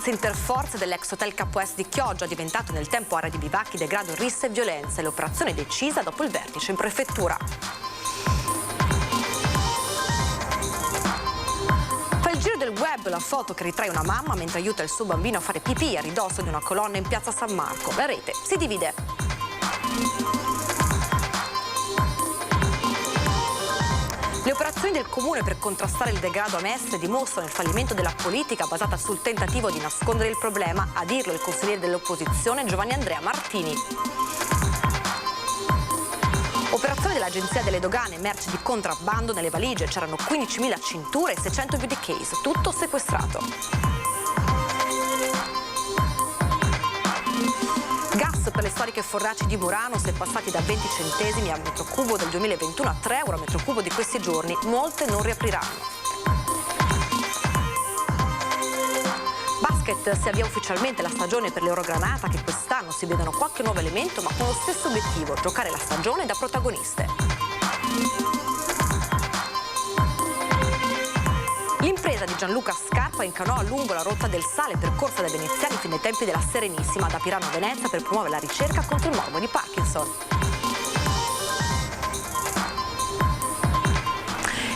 blitz interforze dell'ex hotel Capo Est di Chioggia, diventato nel tempo area di bivacchi, degrado, risse e violenza. L'operazione decisa dopo il vertice in prefettura. Fa il giro del web la foto che ritrae una mamma mentre aiuta il suo bambino a fare pipì a ridosso di una colonna in piazza San Marco. La rete si divide. Le operazioni del comune per contrastare il degrado a Mestre dimostrano il fallimento della politica basata sul tentativo di nascondere il problema, a dirlo il consigliere dell'opposizione Giovanni Andrea Martini. Operazione dell'Agenzia delle Dogane, merci di contrabbando nelle valigie, c'erano 15.000 cinture e 600 beauty case, tutto sequestrato. Gas per le storiche fornaci di Murano, si è passati da 20 centesimi al metro cubo del 2021 a 3 euro al metro cubo di questi giorni. Molte non riapriranno. Basket, si avvia ufficialmente la stagione per l'Eurogranata, che quest'anno si vedono qualche nuovo elemento ma con lo stesso obiettivo, giocare la stagione da protagoniste. L'impresa di Gianluca Scarpa incanò a lungo la rotta del sale percorsa dai veneziani fin dai tempi della Serenissima, da Pirano a Venezia, per promuovere la ricerca contro il morbo di Parkinson.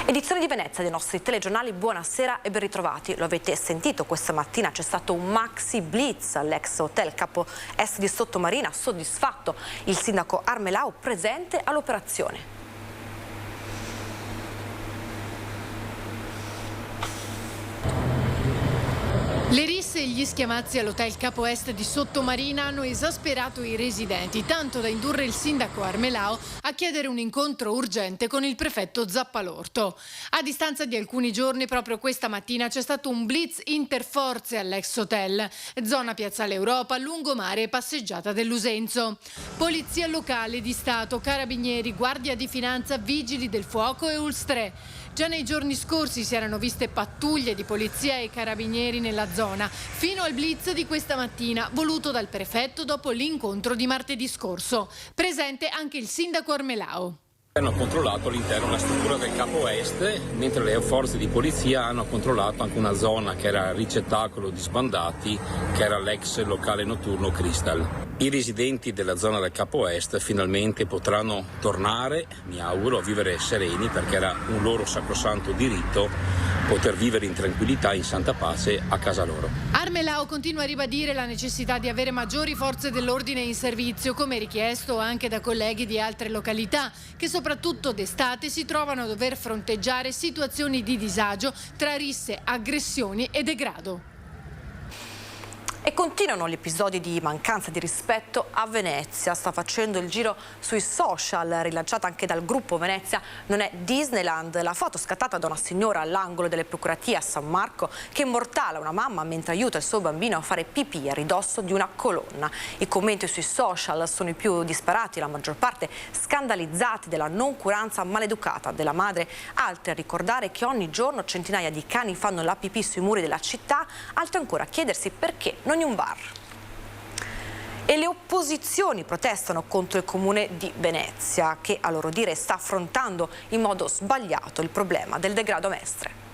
Edizione di Venezia dei nostri telegiornali, buonasera e ben ritrovati. Lo avete sentito, questa mattina c'è stato un maxi blitz all'ex hotel Capo Est di Sottomarina, soddisfatto il sindaco Armelao presente all'operazione. Le risse e gli schiamazzi all'hotel Capo Est di Sottomarina hanno esasperato i residenti, tanto da indurre il sindaco Armelao a chiedere un incontro urgente con il prefetto Zappalorto. A distanza di alcuni giorni, proprio questa mattina, c'è stato un blitz interforze all'ex hotel, zona Piazzale Europa, lungomare e passeggiata dell'Usenzo. Polizia locale di Stato, carabinieri, guardia di finanza, vigili del fuoco e Ulstre. Già nei giorni scorsi si erano viste pattuglie di polizia e carabinieri nella zona, fino al blitz di questa mattina, voluto dal prefetto dopo l'incontro di martedì scorso. Presente anche il sindaco Armelao. Hanno controllato all'interno la struttura del Capo Est, mentre le forze di polizia hanno controllato anche una zona che era ricettacolo di sbandati, che era l'ex locale notturno Crystal. I residenti della zona del Capo Est finalmente potranno tornare, mi auguro, a vivere sereni, perché era un loro sacrosanto diritto poter vivere in tranquillità, in santa pace a casa loro. Armelao continua a ribadire la necessità di avere maggiori forze dell'ordine in servizio, come richiesto anche da colleghi di altre località, che soprattutto d'estate si trovano a dover fronteggiare situazioni di disagio tra risse, aggressioni e degrado. E continuano gli episodi di mancanza di rispetto a Venezia. Sta facendo il giro sui social, rilanciata anche dal gruppo Venezia non è Disneyland. La foto scattata da una signora all'angolo delle procuratie a San Marco che immortala una mamma mentre aiuta il suo bambino a fare pipì a ridosso di una colonna. I commenti sui social sono i più disparati, la maggior parte scandalizzati della noncuranza maleducata della madre, altri a ricordare che ogni giorno centinaia di cani fanno la pipì sui muri della città, altri ancora a chiedersi perché non in un bar. E le opposizioni protestano contro il comune di Venezia, che a loro dire sta affrontando in modo sbagliato il problema del degrado a Mestre.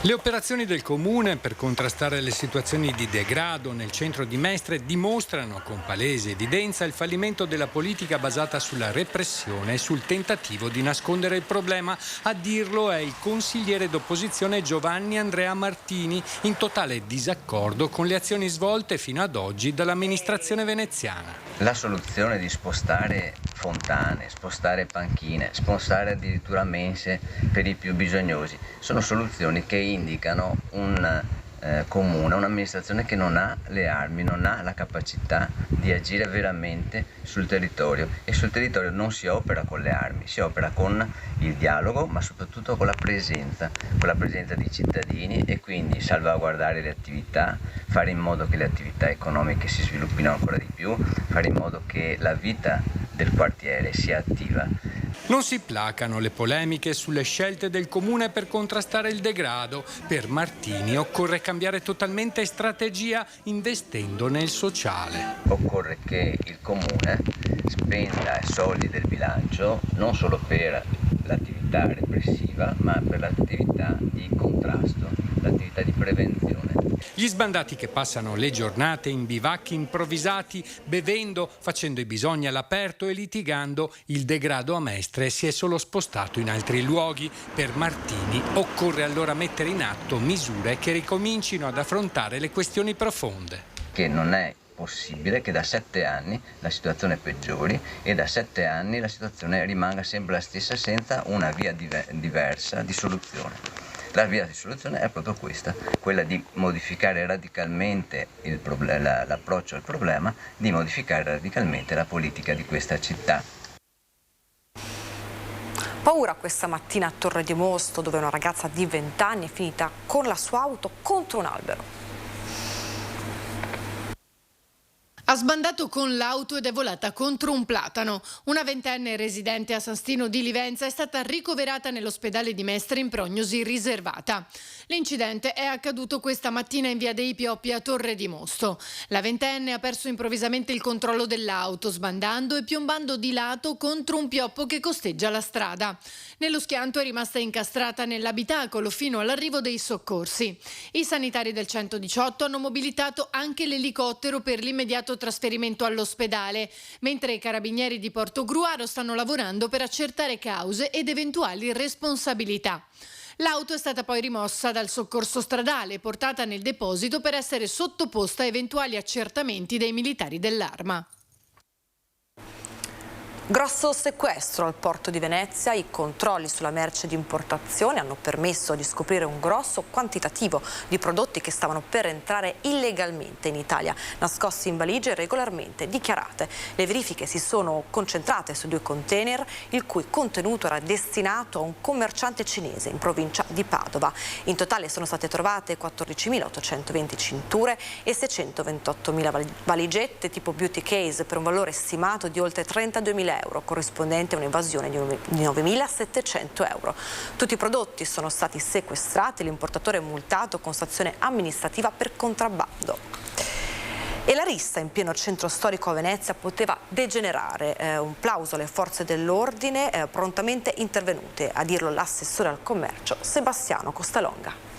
Le operazioni del comune per contrastare le situazioni di degrado nel centro di Mestre dimostrano con palese evidenza il fallimento della politica basata sulla repressione e sul tentativo di nascondere il problema. A dirlo è il consigliere d'opposizione Giovanni Andrea Martini, in totale disaccordo con le azioni svolte fino ad oggi dall'amministrazione veneziana. La soluzione di spostare fontane, spostare panchine, spostare addirittura mense per i più bisognosi sono soluzioni che indicano un comune, un'amministrazione che non ha le armi, non ha la capacità di agire veramente sul territorio, e sul territorio non si opera con le armi, si opera con il dialogo, ma soprattutto con la presenza di cittadini, e quindi salvaguardare le attività, fare in modo che le attività economiche si sviluppino ancora di più, fare in modo che la vita del quartiere sia attiva. Non si placano le polemiche sulle scelte del comune per contrastare il degrado. Per Martini occorre cambiare totalmente strategia investendo nel sociale. Occorre che il comune spenda soldi del bilancio non solo per l'attività repressiva, ma per l'attività di contrasto, l'attività di prevenzione. Gli sbandati che passano le giornate in bivacchi improvvisati, bevendo, facendo i bisogni all'aperto e litigando, il degrado a Mestre si è solo spostato in altri luoghi. Per Martini occorre allora mettere in atto misure che ricomincino ad affrontare le questioni profonde. Che non è possibile che da 7 anni la situazione peggiori e da 7 anni la situazione rimanga sempre la stessa senza una via diversa di soluzione. La via di soluzione è proprio questa, quella di modificare radicalmente l'approccio al problema, di modificare radicalmente la politica di questa città. Paura questa mattina a Torre di Mosto, dove una ragazza di 20 anni è finita con la sua auto contro un albero. Ha sbandato con l'auto ed è volata contro un platano. Una ventenne residente a San Stino di Livenza è stata ricoverata nell'ospedale di Mestre in prognosi riservata. L'incidente è accaduto questa mattina in via dei Pioppi a Torre di Mosto. La ventenne ha perso improvvisamente il controllo dell'auto, sbandando e piombando di lato contro un pioppo che costeggia la strada. Nello schianto è rimasta incastrata nell'abitacolo fino all'arrivo dei soccorsi. I sanitari del 118 hanno mobilitato anche l'elicottero per l'immediato trasferimento all'ospedale, mentre i carabinieri di Portogruaro stanno lavorando per accertare cause ed eventuali responsabilità. L'auto è stata poi rimossa dal soccorso stradale e portata nel deposito per essere sottoposta a eventuali accertamenti dei militari dell'Arma. Grosso sequestro al porto di Venezia. I controlli sulla merce di importazione hanno permesso di scoprire un grosso quantitativo di prodotti che stavano per entrare illegalmente in Italia, nascosti in valigie regolarmente dichiarate. Le verifiche si sono concentrate su 2 container, il cui contenuto era destinato a un commerciante cinese in provincia di Padova. In totale sono state trovate 14.820 cinture e 628.000 valigette tipo beauty case per un valore stimato di oltre 32.000 euro, corrispondente a un'evasione di 9.700 euro. Tutti i prodotti sono stati sequestrati, l'importatore è multato con sanzione amministrativa per contrabbando. E la rissa in pieno centro storico a Venezia poteva degenerare. Un plauso alle forze dell'ordine prontamente intervenute, a dirlo l'assessore al commercio Sebastiano Costalonga.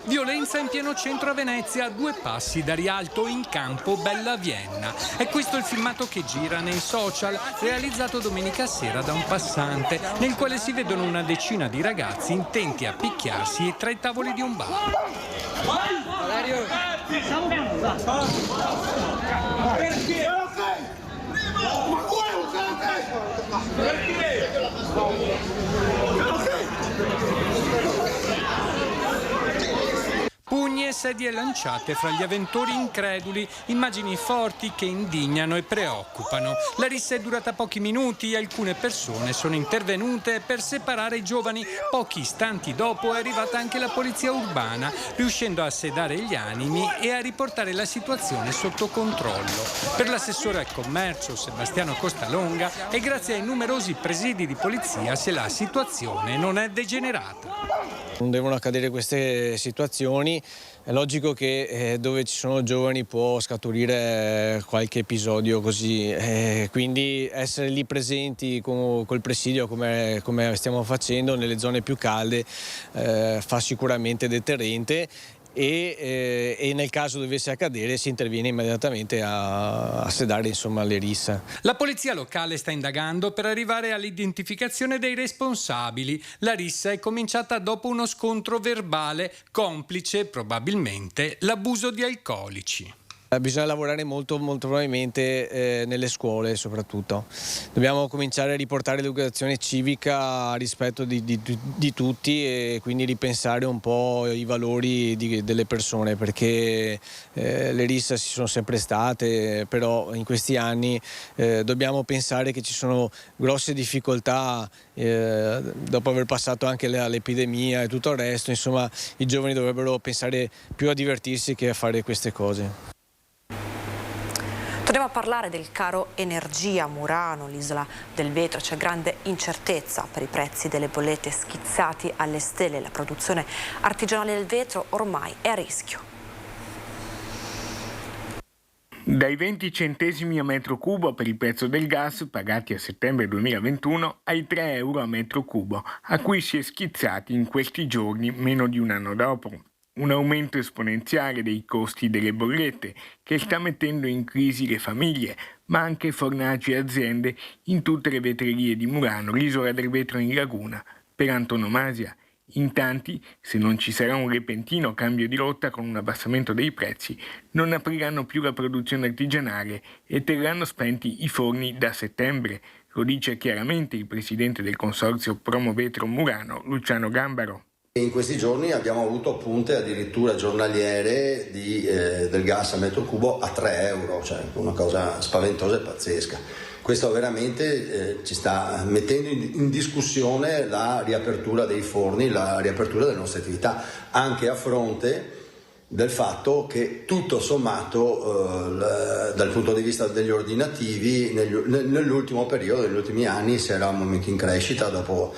Violenza in pieno centro a Venezia, a 2 passi da Rialto, in campo Bella Vienna. È questo il filmato che gira nei social, realizzato domenica sera da un passante, nel quale si vedono una decina di ragazzi intenti a picchiarsi tra i tavoli di un bar. Perché? Pugni e sedie lanciate fra gli avventori increduli, immagini forti che indignano e preoccupano. La rissa è durata pochi minuti e alcune persone sono intervenute per separare i giovani. Pochi istanti dopo è arrivata anche la polizia urbana, riuscendo a sedare gli animi e a riportare la situazione sotto controllo. Per l'assessore al commercio Sebastiano Costalonga è grazie ai numerosi presidi di polizia se la situazione non è degenerata. Non devono accadere queste situazioni, è logico che dove ci sono giovani può scaturire qualche episodio così, quindi essere lì presenti col presidio come stiamo facendo nelle zone più calde fa sicuramente deterrente. E nel caso dovesse accadere si interviene immediatamente a sedare insomma le risse. La polizia locale sta indagando per arrivare all'identificazione dei responsabili. La rissa è cominciata dopo uno scontro verbale, complice probabilmente l'abuso di alcolici. Bisogna lavorare molto probabilmente nelle scuole soprattutto. Dobbiamo cominciare a riportare l'educazione civica a rispetto di tutti e quindi ripensare un po' i valori delle persone, perché le risse ci sono sempre state, però in questi anni dobbiamo pensare che ci sono grosse difficoltà dopo aver passato anche l'epidemia e tutto il resto. Insomma, i giovani dovrebbero pensare più a divertirsi che a fare queste cose. Andiamo a parlare del caro energia a Murano, l'isola del vetro. C'è grande incertezza per i prezzi delle bollette schizzati alle stelle. La produzione artigianale del vetro ormai è a rischio. Dai 20 centesimi a metro cubo per il prezzo del gas pagati a settembre 2021 ai 3 euro a metro cubo, a cui si è schizzati in questi giorni meno di un anno dopo. Un aumento esponenziale dei costi delle bollette che sta mettendo in crisi le famiglie, ma anche fornaci e aziende in tutte le vetrerie di Murano, l'isola del vetro in laguna, per antonomasia. In tanti, se non ci sarà un repentino cambio di rotta con un abbassamento dei prezzi, non apriranno più la produzione artigianale e terranno spenti i forni da settembre. Lo dice chiaramente il presidente del consorzio Promovetro Murano, Luciano Gambaro. In questi giorni abbiamo avuto punte addirittura giornaliere del gas a metro cubo a 3 euro, cioè una cosa spaventosa e pazzesca. Questo veramente ci sta mettendo in discussione la riapertura dei forni, la riapertura delle nostre attività, anche a fronte del fatto che tutto sommato dal punto di vista degli ordinativi nell'ultimo periodo, negli ultimi anni, si era un momento in crescita dopo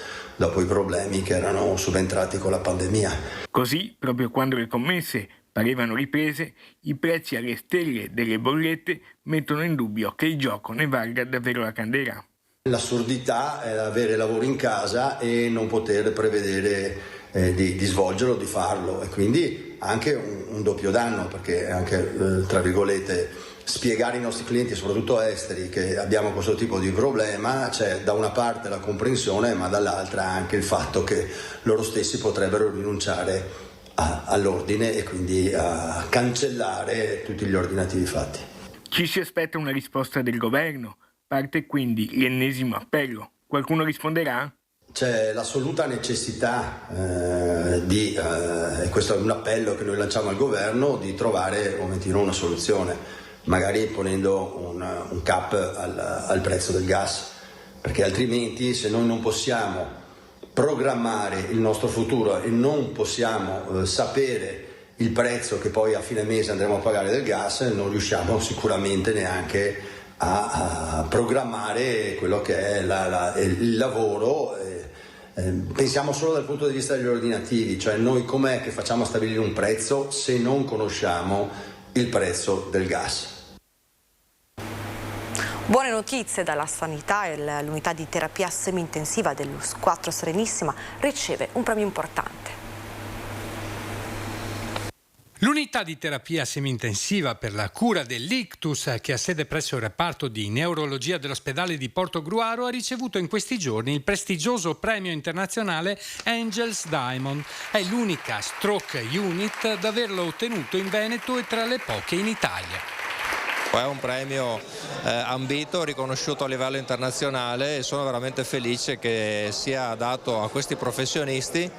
i problemi che erano subentrati con la pandemia. Così, proprio quando le commesse parevano riprese, i prezzi alle stelle delle bollette mettono in dubbio che il gioco ne valga davvero la candela. L'assurdità è avere lavoro in casa e non poter prevedere di svolgerlo, di farlo, e quindi anche un doppio danno, perché anche, tra virgolette, spiegare ai nostri clienti, soprattutto esteri, che abbiamo questo tipo di problema, c'è da una parte la comprensione, ma dall'altra anche il fatto che loro stessi potrebbero rinunciare all'ordine e quindi a cancellare tutti gli ordinativi fatti. Ci si aspetta una risposta del governo. Parte quindi l'ennesimo appello. Qualcuno risponderà? C'è l'assoluta necessità e questo è un appello che noi lanciamo al governo, di trovare un momentino una soluzione, magari ponendo un cap al prezzo del gas, perché altrimenti, se noi non possiamo programmare il nostro futuro e non possiamo sapere il prezzo che poi a fine mese andremo a pagare del gas, non riusciamo sicuramente neanche a programmare quello che è il lavoro. Pensiamo solo dal punto di vista degli ordinativi, cioè noi com'è che facciamo a stabilire un prezzo se non conosciamo il prezzo del gas? Buone notizie dalla sanità. L'unità di terapia semi-intensiva dell'US4 Serenissima riceve un premio importante. L'unità di terapia semi-intensiva per la cura dell'ictus, che ha sede presso il reparto di neurologia dell'ospedale di Portogruaro, ha ricevuto in questi giorni il prestigioso premio internazionale Angels Diamond. È l'unica stroke unit ad averlo ottenuto in Veneto e tra le poche in Italia. È un premio ambito, riconosciuto a livello internazionale, e sono veramente felice che sia dato a questi professionisti,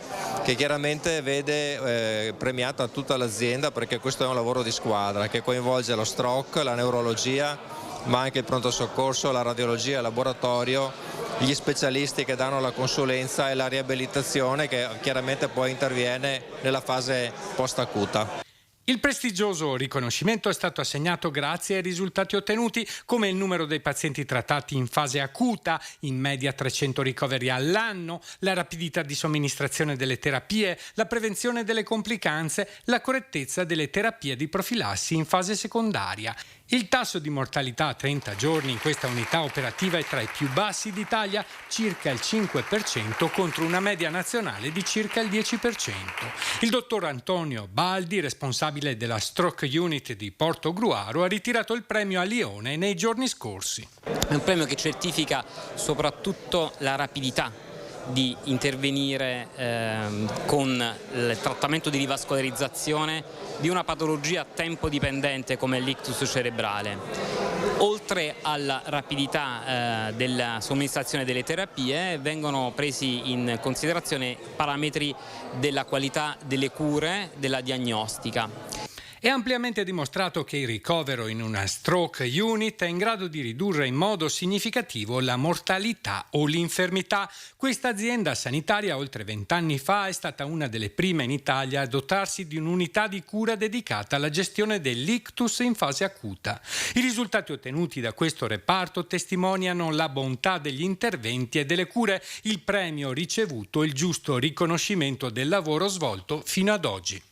che chiaramente vede premiata tutta l'azienda, perché questo è un lavoro di squadra che coinvolge lo stroke, la neurologia, ma anche il pronto soccorso, la radiologia, il laboratorio, gli specialisti che danno la consulenza e la riabilitazione, che chiaramente poi interviene nella fase post-acuta. Il prestigioso riconoscimento è stato assegnato grazie ai risultati ottenuti, come il numero dei pazienti trattati in fase acuta, in media 300 ricoveri all'anno, la rapidità di somministrazione delle terapie, la prevenzione delle complicanze, la correttezza delle terapie di profilassi in fase secondaria. Il tasso di mortalità a 30 giorni in questa unità operativa è tra i più bassi d'Italia, circa il 5% contro una media nazionale di circa il 10%. Il dottor Antonio Baldi, responsabile della Stroke Unit di Portogruaro, ha ritirato il premio a Lione nei giorni scorsi. È un premio che certifica soprattutto la rapidità di intervenire con il trattamento di rivascolarizzazione di una patologia tempo dipendente come l'ictus cerebrale. Oltre alla rapidità della somministrazione delle terapie, vengono presi in considerazione parametri della qualità delle cure, della diagnostica. È ampiamente dimostrato che il ricovero in una stroke unit è in grado di ridurre in modo significativo la mortalità o l'infermità. Questa azienda sanitaria oltre 20 anni fa è stata una delle prime in Italia a dotarsi di un'unità di cura dedicata alla gestione dell'ictus in fase acuta. I risultati ottenuti da questo reparto testimoniano la bontà degli interventi e delle cure. Il premio ricevuto e il giusto riconoscimento del lavoro svolto fino ad oggi.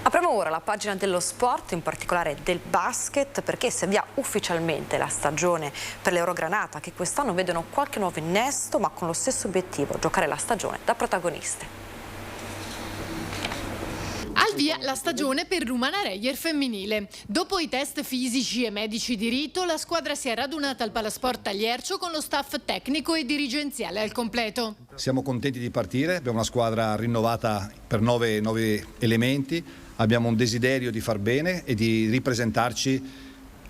Apriamo ora la pagina dello sport, in particolare del basket, perché si avvia ufficialmente la stagione per l'Eurogranata, che quest'anno vedono qualche nuovo innesto, ma con lo stesso obiettivo: giocare la stagione da protagoniste. Al via la stagione per l'Umana Reyer femminile. Dopo i test fisici e medici di rito, la squadra si è radunata al Palasport Tagliercio con lo staff tecnico e dirigenziale al completo. Siamo contenti di partire, abbiamo una squadra rinnovata per 9 elementi, abbiamo un desiderio di far bene e di ripresentarci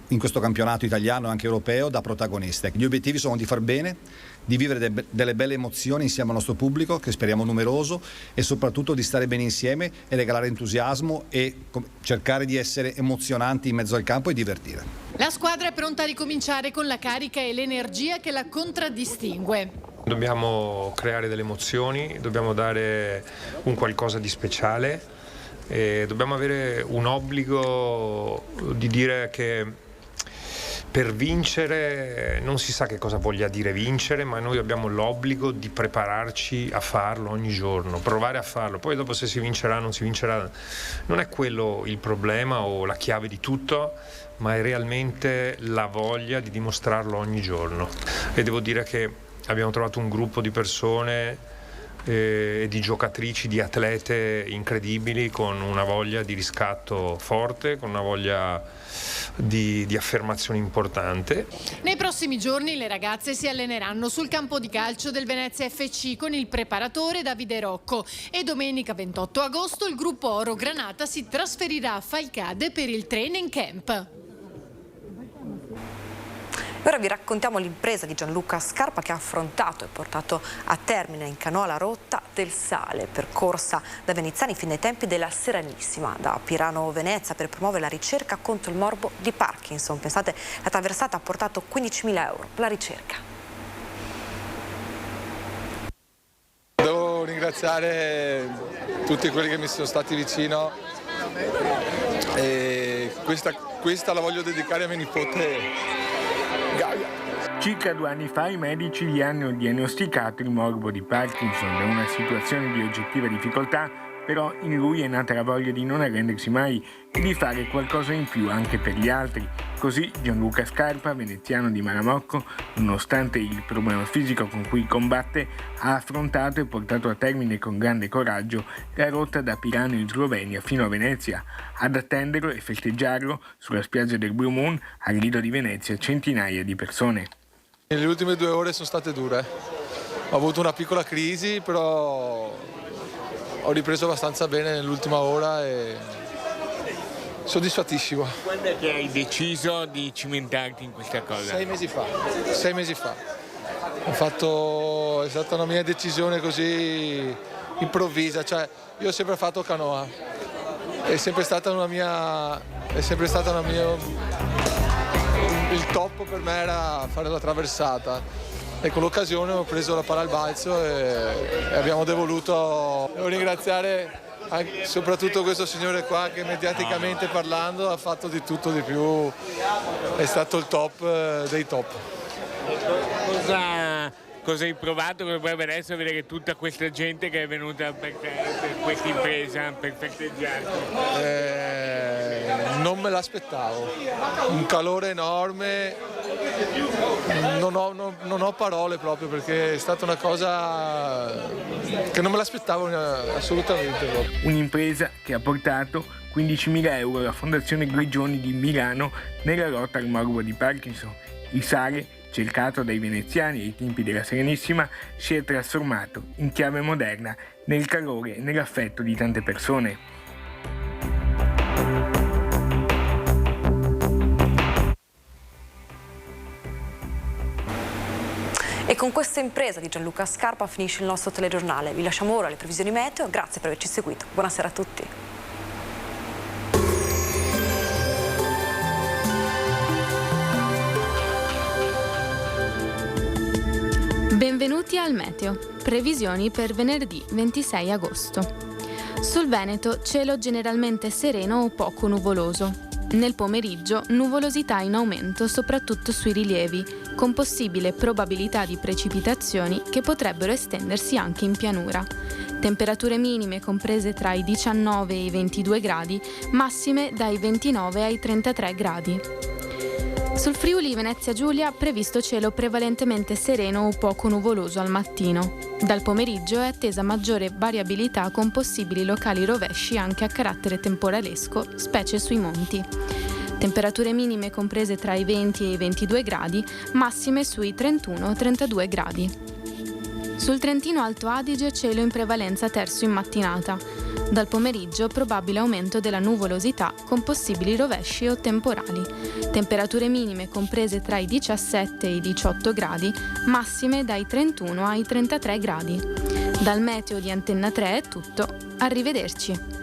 in questo campionato italiano e anche europeo da protagoniste. Gli obiettivi sono di far bene, di vivere delle belle emozioni insieme al nostro pubblico, che speriamo numeroso, e soprattutto di stare bene insieme e regalare entusiasmo e cercare di essere emozionanti in mezzo al campo e divertire. La squadra è pronta a ricominciare con la carica e l'energia che la contraddistingue. Dobbiamo creare delle emozioni, dobbiamo dare un qualcosa di speciale e dobbiamo avere un obbligo di dire che per vincere non si sa che cosa voglia dire vincere, ma noi abbiamo l'obbligo di prepararci a farlo ogni giorno, provare a farlo. Poi dopo se si vincerà o non si vincerà non è quello il problema o la chiave di tutto, ma è realmente la voglia di dimostrarlo ogni giorno. E devo dire che abbiamo trovato un gruppo di persone e di giocatrici, di atlete incredibili, con una voglia di riscatto forte, con una voglia di affermazione importante. Nei prossimi giorni le ragazze si alleneranno sul campo di calcio del Venezia FC con il preparatore Davide Rocco e domenica 28 agosto il gruppo Oro Granata si trasferirà a Falcade per il training camp. Ora vi raccontiamo l'impresa di Gianluca Scarpa, che ha affrontato e portato a termine in canoa la rotta del sale, percorsa da veneziani fin dai tempi della Serenissima, da Pirano Venezia, per promuovere la ricerca contro il morbo di Parkinson. Pensate, la traversata ha portato 15.000 euro per la ricerca. Devo ringraziare tutti quelli che mi sono stati vicino e questa la voglio dedicare a mio nipote Gaia. Circa 2 anni fa i medici gli hanno diagnosticato il morbo di Parkinson. Da una situazione di oggettiva difficoltà, però in lui è nata la voglia di non arrendersi mai e di fare qualcosa in più anche per gli altri. Così Gianluca Scarpa, veneziano di Malamocco, nonostante il problema fisico con cui combatte, ha affrontato e portato a termine con grande coraggio la rotta da Pirano in Slovenia fino a Venezia. Ad attenderlo e festeggiarlo sulla spiaggia del Blue Moon, al Lido di Venezia, centinaia di persone. Le ultime 2 ore sono state dure. Ho avuto una piccola crisi, però ho ripreso abbastanza bene nell'ultima ora e soddisfattissimo. Quando è che hai deciso di cimentarti in questa cosa? 6 mesi fa. 6 mesi fa. È stata una mia decisione così improvvisa, cioè io ho sempre fatto canoa. È sempre stata una mia il top per me era fare la traversata e con l'occasione ho preso la palla al balzo e abbiamo devoluto. Devo ringraziare anche, soprattutto questo signore qua che mediaticamente parlando ha fatto di tutto di più, è stato il top dei top. Cosa hai provato per adesso vedere tutta questa gente che è venuta per questa impresa, per festeggiarti? Non me l'aspettavo, un calore enorme, non ho parole proprio perché è stata una cosa che non me l'aspettavo assolutamente. Un'impresa che ha portato 15.000 euro alla Fondazione Grigioni di Milano nella lotta al morbo di Parkinson. Il sale, cercato dai veneziani ai tempi della Serenissima, si è trasformato in chiave moderna nel calore e nell'affetto di tante persone. E con questa impresa di Gianluca Scarpa finisce il nostro telegiornale. Vi lasciamo ora le previsioni meteo. Grazie per averci seguito. Buonasera a tutti. Benvenuti al Meteo. Previsioni per venerdì 26 agosto. Sul Veneto cielo generalmente sereno o poco nuvoloso. Nel pomeriggio nuvolosità in aumento soprattutto sui rilievi, con possibile probabilità di precipitazioni che potrebbero estendersi anche in pianura. Temperature minime comprese tra i 19 e i 22 gradi, massime dai 29 ai 33 gradi. Sul Friuli Venezia Giulia previsto cielo prevalentemente sereno o poco nuvoloso al mattino. Dal pomeriggio è attesa maggiore variabilità con possibili locali rovesci anche a carattere temporalesco, specie sui monti. Temperature minime comprese tra i 20 e i 22 gradi, massime sui 31-32 gradi. Sul Trentino Alto Adige cielo in prevalenza terso in mattinata. Dal pomeriggio probabile aumento della nuvolosità con possibili rovesci o temporali. Temperature minime comprese tra i 17 e i 18 gradi, massime dai 31 ai 33 gradi. Dal meteo di Antenna 3 è tutto. Arrivederci.